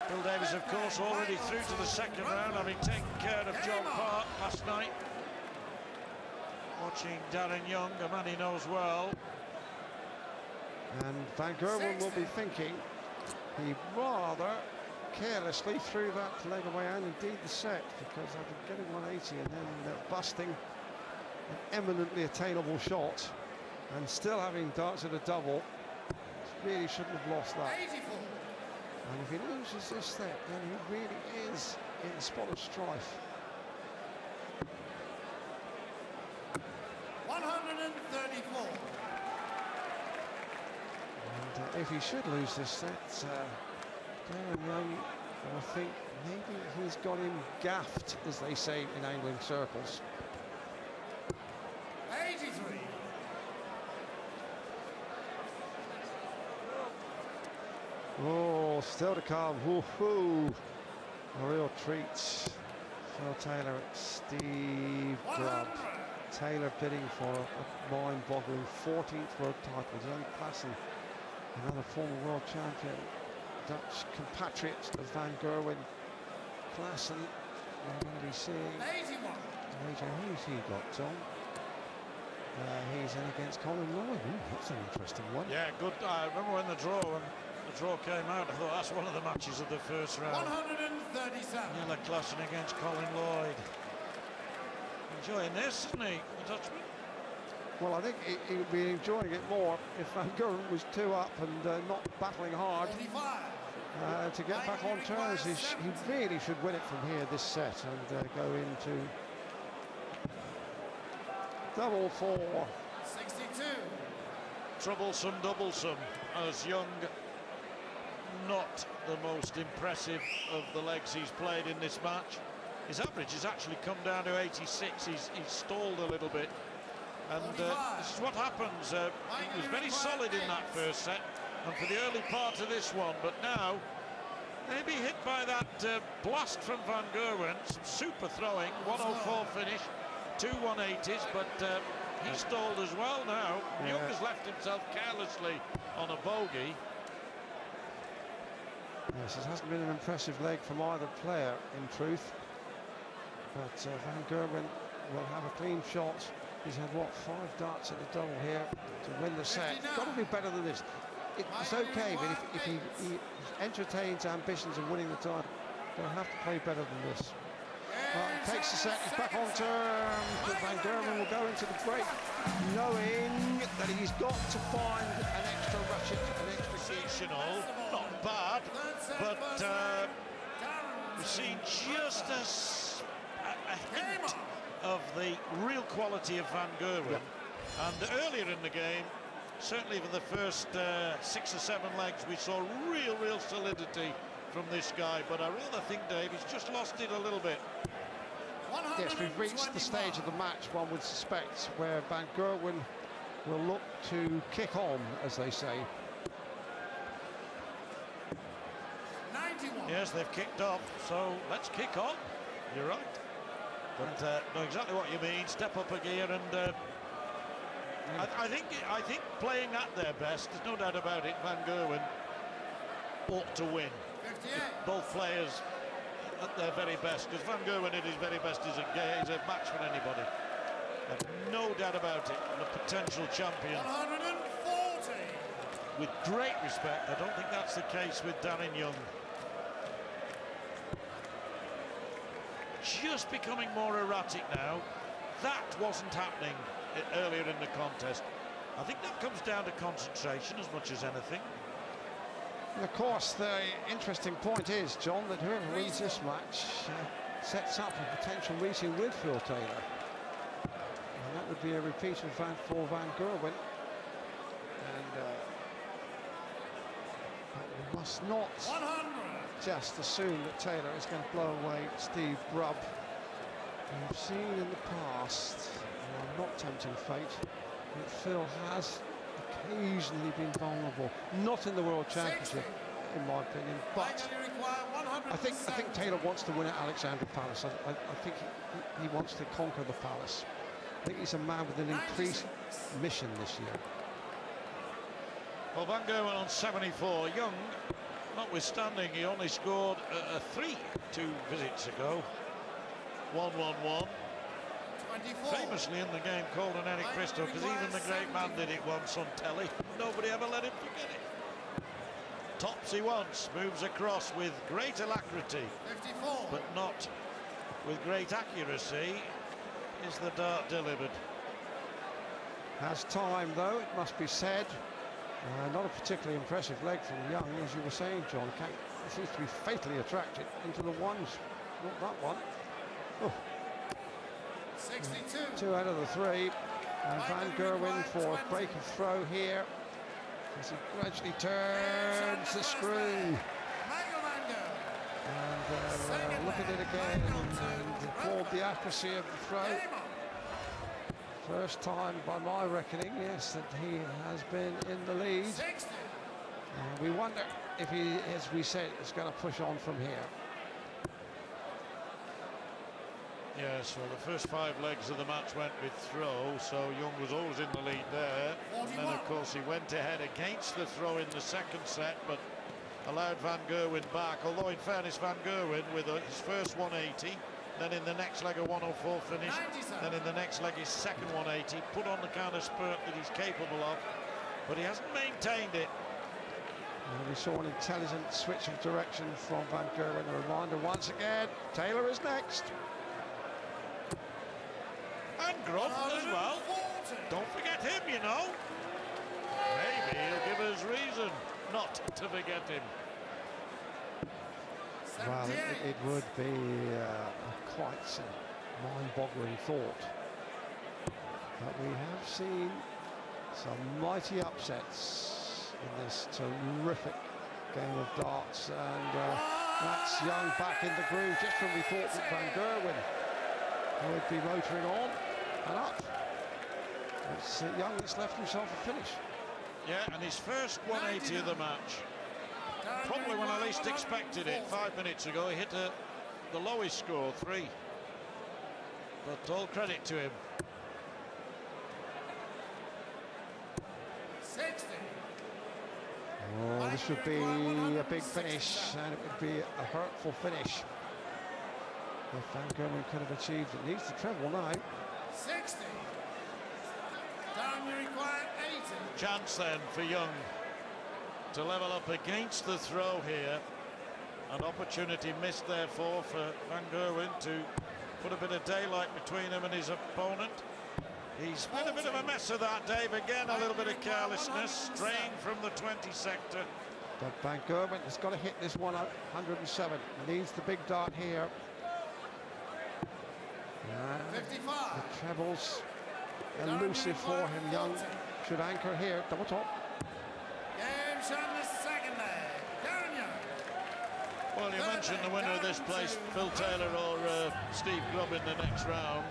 Bill Davies, of course, already through to the second round, having taken care of John Park last night. Watching Darin Young, a man he knows well. And Van Gerwen will be thinking he rather carelessly threw that leg away, and indeed the set, because after getting 180 and then busting an eminently attainable shot and still having darts at a double, really shouldn't have lost that. 84. And if he loses this set, then he really is in a spot of strife. 134. And if he should lose this set, Darin Young, I think maybe he's got him gaffed, as they say in angling circles. 83. Oh, still to come. Woohoo! A real treat. Phil Taylor, Steve Grubb. Taylor bidding for a mind-boggling 14th world title. His own Klassen, another former world champion, Dutch compatriot of Van Gerwen. Klassen, we're going to be seeing. 81. Who's he got, Tom? He's in against Colin Lloyd. Ooh, that's an interesting one. Yeah, good. I remember when the draw came out, I thought that's one of the matches of the first round. 137. Nilla Klassen against Colin Lloyd. Enjoying this, isn't he, the Dutchman? Well, I think he would be enjoying it more if Van Gerwen was 2 up and not battling hard to get back on terms. He really should win it from here this set and go into double 4. 62. Troublesome, doublesome, as Young, not the most impressive of the legs he's played in this match. His average has actually come down to 86. He's stalled a little bit, and this is what happens. He was very solid in that first set and for the early part of this one, but now maybe hit by that blast from Van Gerwen. Some super throwing, 104 finish, 2 180s, but he stalled as well now. Young has left himself carelessly on a bogey. Yes, it hasn't been an impressive leg from either player, in truth. But Van Gerwen will have a clean shot. He's had, what, 5 darts at the double here to win the set. Got to be better than this. It's okay, but if he entertains ambitions of winning the title, they'll have to play better than this. Takes the set, he's back on terms, but Van Gerwen will go into the break knowing that he's got to find an extra ratchet, an extra Sensational, not bad, but we've seen just a hint of the real quality of Van Gerwen. And earlier in the game, certainly for the first 6 or 7 legs, we saw real solidity from this guy, but I rather think, Dave, he's just lost it a little bit. Yes, we've reached the stage of the match, one would suspect, where Van Gerwen will look to kick on, as they say. 91. Yes, they've kicked off, so let's kick on. You're right. But know exactly what you mean. Step up a gear, and I think playing at their best, there's no doubt about it, Van Gerwen ought to win. 58. Both players at their very best, because Van Gerwen at his very best is a match for anybody. I've no doubt about it. And a potential champion. 140. With great respect, I don't think that's the case with Darin Young. Just becoming more erratic now. That wasn't happening earlier in the contest. I think that comes down to concentration as much as anything. And of course, the interesting point is, John, that whoever wins this match sets up a potential meeting with Phil Taylor. And that would be a repeat of Van Gerwen. And but we must not 100. just assume that Taylor is going to blow away Steve Grubb. We've seen in the past, and I'm not tempting fate, that Phil has occasionally been vulnerable. Not in the World Championship, in my opinion, but I think Taylor wants to win at Alexandra Palace. I think he wants to conquer the Palace. I think he's a man with an increased mission this year. Well, Van Gerwen on 74. Young, not notwithstanding, he only scored a 3 2 visits ago. 1-1-1. 24. Famously in the game called an Eric Christo, because even the great man did it once on telly. Nobody ever let him forget it. Tops he once, moves across with great alacrity, 54. but not with great accuracy. Is the dart delivered? Has time, though, it must be said. Not a particularly impressive leg from Young, as you were saying, John. He seems to be fatally attracted into the ones. Not that one. Oh. 62. 2 out of the 3. And Van Gerwen for a break of throw here. As he gradually turns the screw. And look at it again. And applaud the accuracy of the throw. First time, by my reckoning, yes, that he has been in the lead. We wonder if he, as we said, is going to push on from here. Yes, well, the first 5 legs of the match went with throw, so Young was always in the lead there. And then, of course, he went ahead against the throw in the second set, but allowed Van Gerwen back. Although, in fairness, Van Gerwen, with his first 180, then in the next leg a 104 finish, then in the next leg his second 180, put on the kind of spurt that he's capable of, but he hasn't maintained it. We saw an intelligent switch of direction from Van Gerwen. A reminder once again, Taylor is next. And Grubb as well. Don't forget him, you know. Maybe he'll give us reason not to forget him. Well, it would be quite a mind-boggling thought. But we have seen some mighty upsets in this terrific game of darts. And that's Young back in the groove, just when we thought that Van Gerwen would be motoring on and up. It's Young that's left himself a finish. Yeah, and his first 180 of the match. Probably when I least expected it. 5 minutes ago, he hit the lowest score, 3. But all credit to him. 60. Oh, this would be a big finish, and it would be a hurtful finish if Van Gerwen could have achieved it. Needs the treble now. 60. Down, you require 80. Chance then for Young to level up against the throw here. An opportunity missed, therefore, for Van Gerwen to put a bit of daylight between him and his opponent. He's been a bit of a mess of that, Dave. Again, a little bit of carelessness, straying from the 20 sector. But Van Gerwen has got to hit this one at 107. He needs the big dart here. 55. The trebles elusive for him. Young should anchor here. Double top. Game shown the second leg. Darin Young. Well, you mentioned the winner of this place, Phil Taylor or Steve Grubb in the next round.